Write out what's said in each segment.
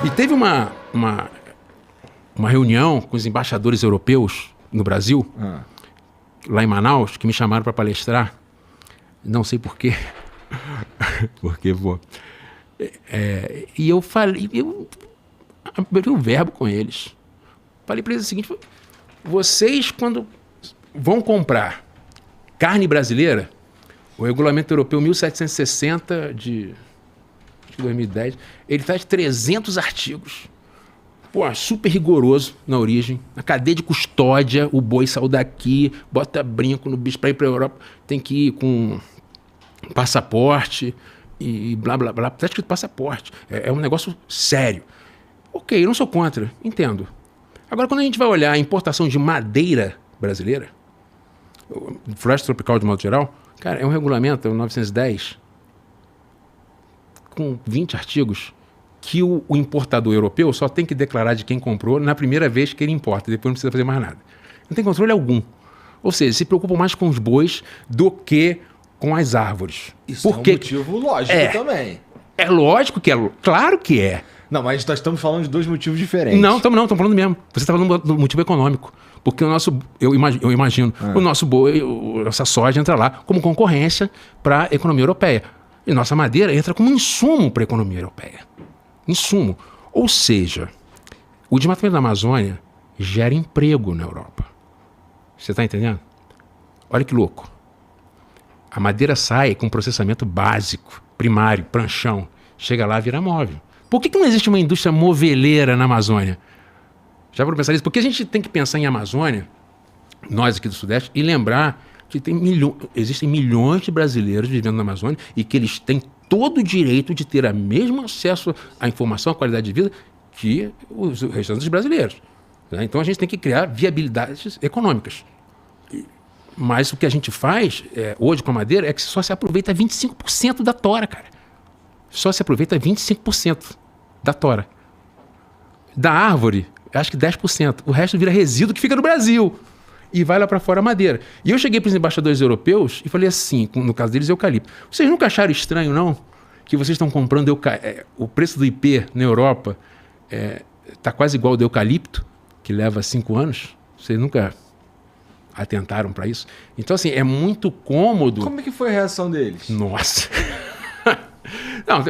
E teve uma reunião com os embaixadores europeus no Brasil, lá em Manaus, que me chamaram para palestrar. Não sei por quê. Porque, pô. E eu falei, eu abri um verbo com eles. Falei para eles o seguinte: vocês, quando vão comprar carne brasileira, o regulamento europeu 1760 de 2010, ele traz 300 artigos. Pô, super rigoroso na origem. Na cadeia de custódia, o boi saiu daqui, bota brinco no bicho para ir para a Europa, tem que ir com passaporte e blá, blá, blá. Tá escrito passaporte. É um negócio sério. Ok, eu não sou contra, entendo. Agora, quando a gente vai olhar a importação de madeira brasileira, floresta tropical de modo geral, cara, é um regulamento, é o 910, com 20 artigos, que o importador europeu só tem que declarar de quem comprou na primeira vez que ele importa, depois não precisa fazer mais nada. Não tem controle algum. Ou seja, se preocupa mais com os bois do que com as árvores. Isso é um motivo lógico também. É lógico que é. Claro que é. Não, mas nós estamos falando de dois motivos diferentes. Não, estamos falando mesmo. Você está falando do motivo econômico. Porque o nosso, eu imagino, o nosso boi, essa soja entra lá como concorrência para a economia europeia. E nossa madeira entra como insumo para a economia europeia. Insumo. Ou seja, o desmatamento da Amazônia gera emprego na Europa. Você está entendendo? Olha que louco. A madeira sai com processamento básico, primário, pranchão. Chega lá e vira móvel. Por que não existe uma indústria moveleira na Amazônia? Já para pensar nisso? Porque a gente tem que pensar em Amazônia, nós aqui do Sudeste, e lembrar que existem milhões de brasileiros vivendo na Amazônia e que eles têm todo o direito de ter o mesmo acesso à informação, à qualidade de vida que os restantes brasileiros. Né? Então a gente tem que criar viabilidades econômicas. Mas o que a gente faz hoje com a madeira é que só se aproveita 25% da tora, cara. Só se aproveita 25% da tora. Da árvore, acho que 10%. O resto vira resíduo que fica no Brasil. E vai lá para fora a madeira. E eu cheguei para os embaixadores europeus e falei assim, no caso deles, eucalipto. Vocês nunca acharam estranho, não? Que vocês estão comprando o preço do IP na Europa está quase igual ao do eucalipto, que leva 5 anos? Vocês nunca atentaram para isso? Então, assim, é muito cômodo. Como é que foi a reação deles? Nossa. Não,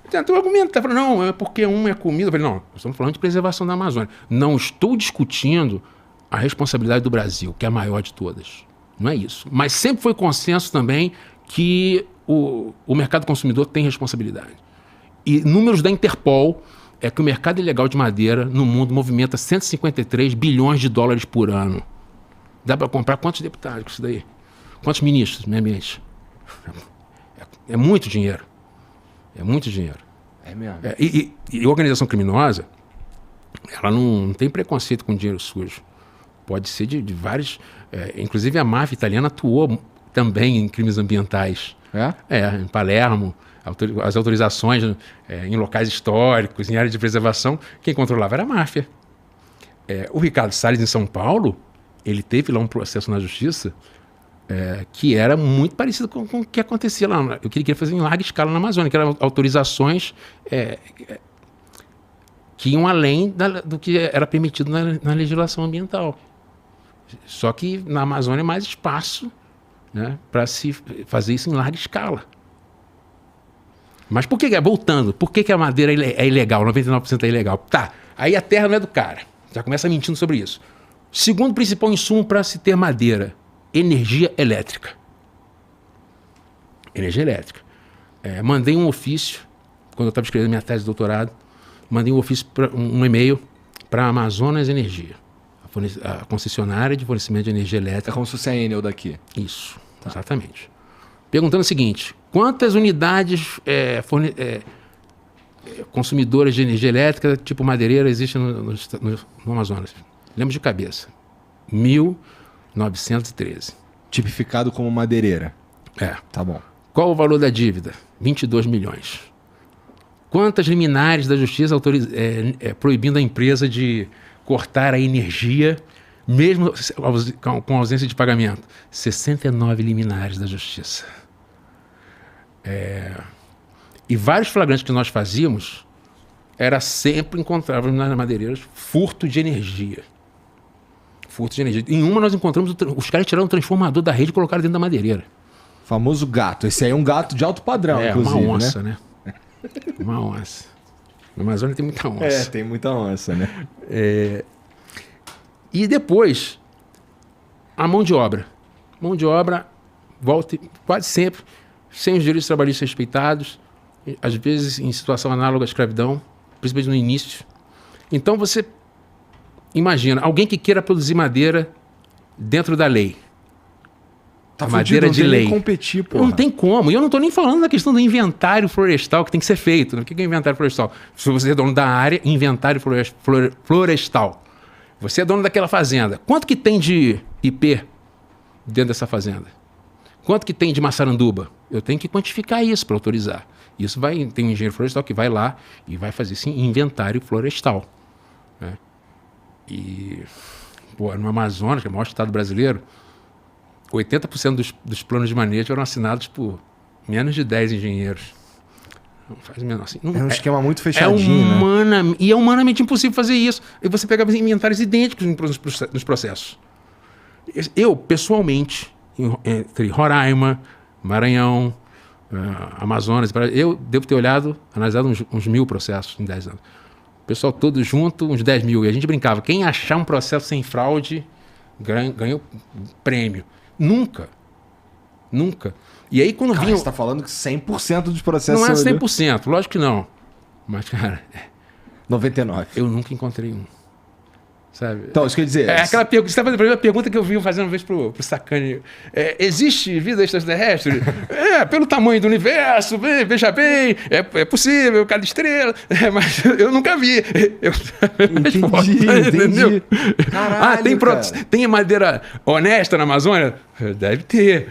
tentou argumentar. Falei, não, é porque um é comida. Eu falei, não, nós estamos falando de preservação da Amazônia. Não estou discutindo a responsabilidade do Brasil, que é a maior de todas. Não é isso. Mas sempre foi consenso também que o mercado consumidor tem responsabilidade. E números da Interpol é que o mercado ilegal de madeira no mundo movimenta 153 bilhões de dólares por ano. Dá para comprar quantos deputados com isso daí? Quantos ministros do meio ambiente? É muito dinheiro. É muito dinheiro. É mesmo. E organização criminosa, ela não tem preconceito com dinheiro sujo. Pode ser de vários... inclusive a máfia italiana atuou também em crimes ambientais. Em Palermo, as autorizações em locais históricos, em áreas de preservação, quem controlava era a máfia. O Ricardo Salles, em São Paulo, ele teve lá um processo na justiça que era muito parecido com o que acontecia lá. O que ele queria fazer em larga escala na Amazônia, que eram autorizações que iam além do que era permitido na legislação ambiental. Só que na Amazônia é mais espaço, né, para se fazer isso em larga escala. Mas por que, voltando, por que a madeira é ilegal, 99% é ilegal? Tá, aí a terra não é do cara. Já começa mentindo sobre isso. Segundo principal insumo para se ter madeira, energia elétrica. Energia elétrica. Mandei um ofício, quando eu estava escrevendo minha tese de doutorado, mandei um ofício, um e-mail para a Amazonas Energia, a concessionária de fornecimento de energia elétrica. É como se fosse a Enel daqui. Isso, exatamente. Perguntando o seguinte: quantas unidades consumidoras de energia elétrica, tipo madeireira, existem no Amazonas? Lembro de cabeça. 1.913. Tipificado como madeireira. Tá bom. Qual o valor da dívida? 22 milhões. Quantas liminares da justiça proibindo a empresa de cortar a energia, mesmo com ausência de pagamento? 69 liminares da justiça. E vários flagrantes que nós fazíamos era sempre encontrávamos nas madeireiras furto de energia. Furto de energia. Em uma nós encontramos os caras tiraram o transformador da rede e colocaram dentro da madeireira. Famoso gato. Esse aí é um gato de alto padrão, inclusive, uma onça, né? Uma onça. Na Amazônia tem muita onça. Tem muita onça, né? E depois, a mão de obra. Mão de obra volta quase sempre sem os direitos trabalhistas respeitados, às vezes em situação análoga à escravidão, principalmente no início. Então você imagina, alguém que queira produzir madeira dentro da lei. Tá madeira de lei. Competir, porra. Não tem como. E eu não estou nem falando da questão do inventário florestal que tem que ser feito. O que é inventário florestal? Se você é dono da área, inventário florestal. Você é dono daquela fazenda. Quanto que tem de IP dentro dessa fazenda? Quanto que tem de maçaranduba? Eu tenho que quantificar isso para autorizar. Isso tem um engenheiro florestal que vai lá e vai fazer esse inventário florestal. Né? E no Amazonas, que é o maior estado brasileiro, 80% dos planos de manejo eram assinados por menos de 10 engenheiros. Não faz o menor assim. É um esquema muito fechadinho, né? E é humanamente impossível fazer isso. E você pegava inventários idênticos nos processos. Eu, pessoalmente, entre Roraima, Maranhão, Amazonas, eu devo ter analisado uns 1.000 processos em 10 anos. O pessoal todo junto, uns 10 mil. E a gente brincava, quem achar um processo sem fraude ganha o prêmio. Nunca. E aí quando vinha... Você está falando que 100% dos processos... Não é 100%, lógico que não. Mas, cara... 99%. Eu nunca encontrei um. Sabe? Então, isso quer dizer... Aquela pergunta, você está fazendo a primeira pergunta que eu vi fazendo uma vez pro Sacani. Existe vida extraterrestre? Pelo tamanho do universo, veja bem, é possível, cada estrela, mas eu nunca vi. Entendi. Caralho, tem madeira honesta na Amazônia? Deve ter.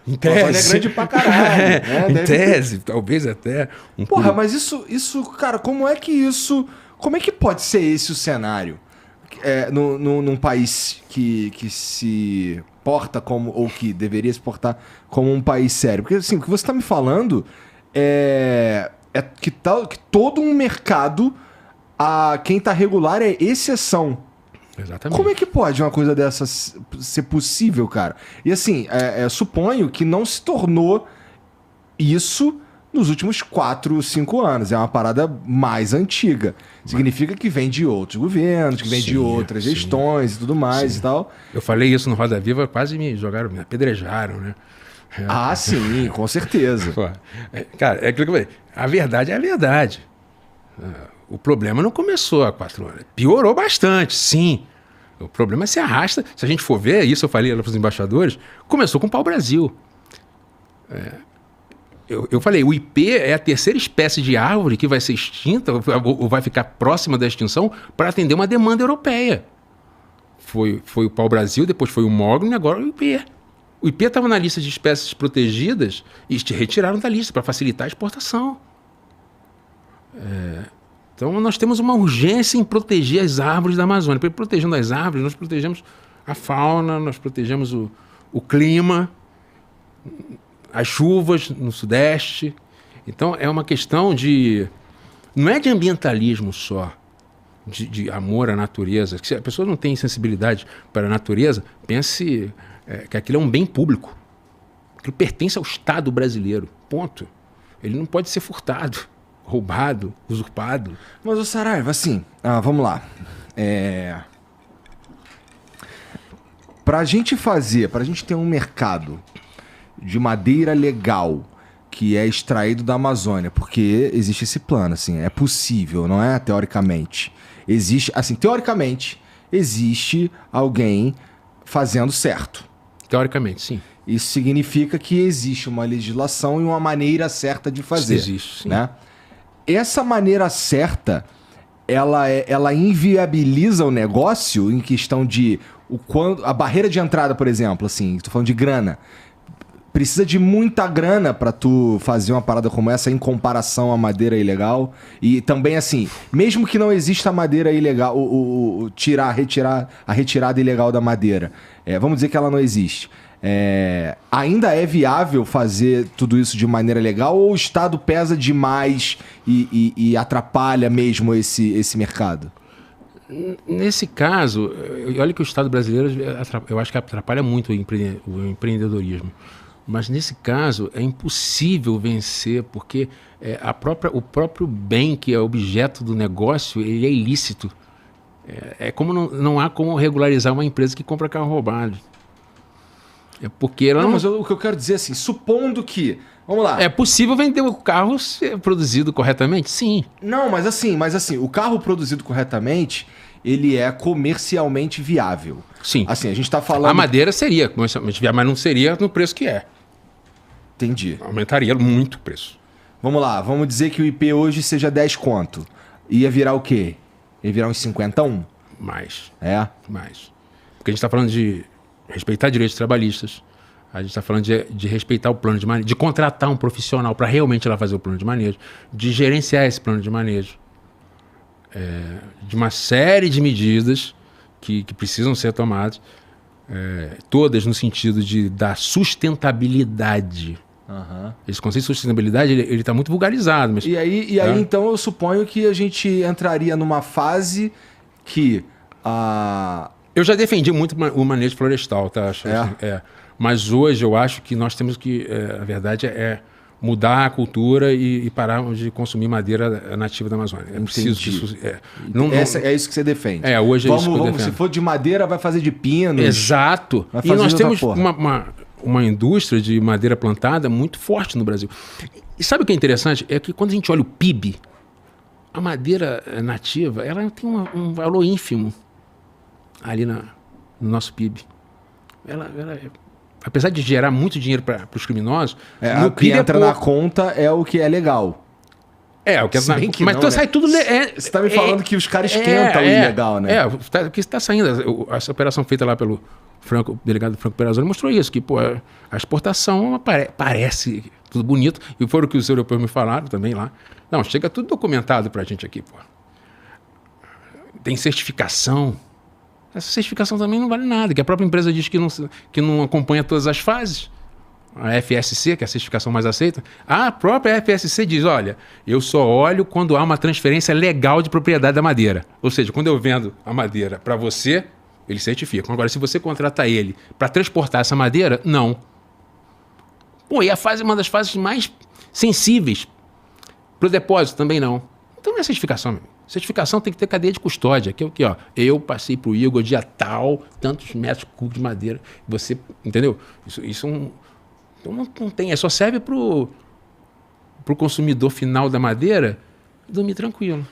Em tese. A Amazônia é grande pra caralho. Em tese, talvez até. Porra, mas isso, cara, como é que pode ser esse o cenário? Num país que se porta como, ou que deveria se portar como um país sério. Porque assim, o que você está me falando é que todo um mercado, quem está regular é exceção. Exatamente. Como é que pode uma coisa dessa ser possível, cara? E assim, suponho que não se tornou isso nos últimos 4, 5 anos. É uma parada mais antiga. Significa que vem de outros governos, que vem de outras gestões e tudo mais e tal. Eu falei isso no Roda Viva, quase me apedrejaram, né? Sim, com certeza. Pô, cara, é aquilo que eu falei. A verdade é a verdade. O problema não começou há 4 anos. Piorou bastante, sim. O problema se arrasta. Se a gente for ver, isso eu falei lá para os embaixadores, começou com o pau-brasil. Eu falei, o IP é a terceira espécie de árvore que vai ser extinta ou vai ficar próxima da extinção para atender uma demanda europeia. Foi o pau-brasil, depois foi o mogno e agora o IP. O IP estava na lista de espécies protegidas e te retiraram da lista para facilitar a exportação. Então nós temos uma urgência em proteger as árvores da Amazônia. Porque protegendo as árvores, nós protegemos a fauna, nós protegemos o clima, as chuvas no Sudeste. Então é uma questão não é de ambientalismo só, de amor à natureza. Se a pessoa não tem sensibilidade para a natureza, pense que aquilo é um bem público. Aquilo pertence ao Estado brasileiro, ponto. Ele não pode ser furtado, roubado, usurpado. Mas o Saraiva, assim, vamos lá. Pra gente ter um mercado de madeira legal que é extraído da Amazônia, porque existe esse plano, assim, é possível, não é? Teoricamente. Teoricamente, existe alguém fazendo certo. Teoricamente, sim. Isso significa que existe uma legislação e uma maneira certa de fazer. Isso existe, sim. Né? Essa maneira certa, ela inviabiliza o negócio em questão de a barreira de entrada, por exemplo, assim, estou falando de grana. Precisa de muita grana para tu fazer uma parada como essa em comparação à madeira ilegal. E também, assim, mesmo que não exista a madeira ilegal, a retirada ilegal da madeira, vamos dizer que ela não existe. Ainda é viável fazer tudo isso de maneira legal ou o Estado pesa demais e atrapalha mesmo esse mercado? Nesse caso, olha que o Estado brasileiro, eu acho que atrapalha muito o empreendedorismo. Mas nesse caso é impossível vencer, porque o próprio bem que é objeto do negócio, ele é ilícito. Como não há como regularizar uma empresa que compra carro roubado. Porque ela Não, mas o que eu quero dizer assim, supondo que... Vamos lá. É possível vender o carro produzido corretamente? Sim. Não, mas assim, o carro produzido corretamente, ele é comercialmente viável. Sim. Assim, a gente tá falando... A madeira seria comercialmente viável, mas não seria no preço que é. Entendi. Aumentaria muito o preço. Vamos lá, vamos dizer que o IP hoje seja 10 conto. Ia virar o quê? Ia virar uns 51? Mais. Mais. Porque a gente está falando de respeitar direitos trabalhistas, a gente está falando de respeitar o plano de manejo, de contratar um profissional para realmente ir lá fazer o plano de manejo, de gerenciar esse plano de manejo, de uma série de medidas que precisam ser tomadas, todas no sentido da sustentabilidade. Uhum. Esse conceito de sustentabilidade ele está muito vulgarizado. Mas, E aí, então, eu suponho que a gente entraria numa fase que Eu já defendi muito o manejo florestal, tá? Mas hoje eu acho que nós temos que, a verdade mudar a cultura e parar de consumir madeira nativa da Amazônia. É preciso disso. É isso que você defende. Hoje é isso que eu defendo. Se for de madeira, vai fazer de pino. Exato. E nós temos uma indústria de madeira plantada muito forte no Brasil. E sabe o que é interessante? É que quando a gente olha o PIB, a madeira nativa, ela tem um valor ínfimo ali no nosso PIB. Ela apesar de gerar muito dinheiro para os criminosos, o que entra na conta é o que é legal. O que Se bem que mas não, então né? sai tudo... Você está me falando que os caras esquentam o ilegal, né? O que está saindo, essa operação feita lá pelo delegado Franco Perazzoli mostrou isso, que a exportação parece tudo bonito, e foram o que os europeus me falaram também lá. Não, chega tudo documentado para a gente aqui, Tem certificação. Essa certificação também não vale nada, que a própria empresa diz que não acompanha todas as fases. A FSC, que é a certificação mais aceita, a própria FSC diz, olha, eu só olho quando há uma transferência legal de propriedade da madeira. Ou seja, quando eu vendo a madeira para você, eles certificam. Agora, se você contratar ele para transportar essa madeira, não. E uma das fases mais sensíveis para o depósito também não. Então não é certificação, meu. Certificação tem que ter cadeia de custódia, que é o que, eu passei pro Igor dia tal, tantos metros cúbicos de madeira, você, entendeu? Isso então não tem, só serve pro consumidor final da madeira dormir tranquilo.